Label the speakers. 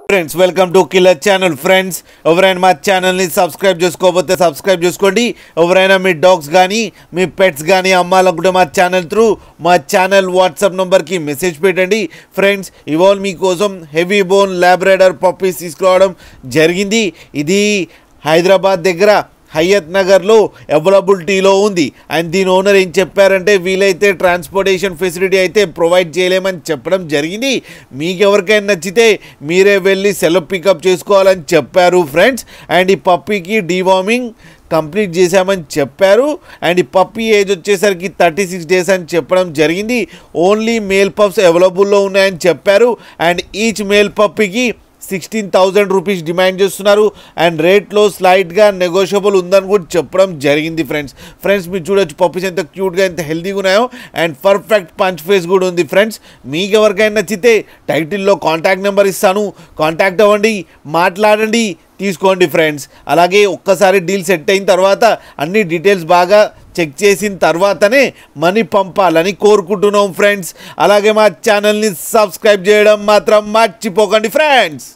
Speaker 1: Friends welcome to killer channel. Friends ఎవరైనా మా ఛానల్ని సబ్స్క్రైబ్ చేసుకోకపోతే సబ్స్క్రైబ్ చేసుకోండి. ఎవరైనా మీ డాగ్స్ కానీ మీ పెట్స్ కానీ అమ్మాలనుకుంటే మా ఛానల్ త్రూ మా ఛానల్ వాట్సాప్ నెంబర్కి మెసేజ్ పెట్టండి. ఫ్రెండ్స్ ఇవాళ మీకోసం హెవీ బోన్ ల్యాబ్రాడర్ పప్పీస్ తీసుకురావడం జరిగింది. ఇది హైదరాబాద్ దగ్గర హయత్ నగర్లో అవైలబిలిటీలో ఉంది. అండ్ దీని ఓనర్ ఏం చెప్పారంటే వీలైతే ట్రాన్స్పోర్టేషన్ ఫెసిలిటీ అయితే ప్రొవైడ్ చేయలేమని చెప్పడం జరిగింది. మీకు ఎవరికైనా నచ్చితే మీరే వెళ్ళి సెల్ఫ్ పికప్ చేసుకోవాలని చెప్పారు ఫ్రెండ్స్. అండ్ ఈ పప్పీకి డీవార్మింగ్ కంప్లీట్ చేశామని చెప్పారు. అండ్ ఈ పప్పీ ఏజ్ వచ్చేసరికి 36 డేస్ అని చెప్పడం జరిగింది. ఓన్లీ మేల్ పప్స్ అవైలబుల్లో ఉన్నాయని చెప్పారు. అండ్ ఈచ్ మేల్ పప్పీకి 16,000 రూపీస్ డిమాండ్ చేస్తున్నారు. అండ్ రేట్లో స్లైట్గా నెగోషియబుల్ ఉందని కూడా చెప్పడం జరిగింది. ఫ్రెండ్స్ మీరు చూడొచ్చు పప్పీస్ ఎంత క్యూట్గా ఎంత హెల్తీగా ఉన్నాయో. అండ్ పర్ఫెక్ట్ పంచ్ ఫేస్ కూడా ఉంది. ఫ్రెండ్స్ మీకు ఎవరికైనా నచ్చితే టైటిల్లో కాంటాక్ట్ నెంబర్ ఇస్తాను, కాంటాక్ట్ అవ్వండి, మాట్లాడండి, తీసుకోండి ఫ్రెండ్స్. అలాగే ఒక్కసారి డీల్ సెట్ అయిన తర్వాత అన్ని డీటెయిల్స్ బాగా చెక్ చేసిన తర్వాతనే మనీ పంపాలని కోరుకుంటున్నాం ఫ్రెండ్స్. అలాగే మా ఛానల్ని సబ్స్క్రైబ్ చేయడం మాత్రం మర్చిపోకండి ఫ్రెండ్స్.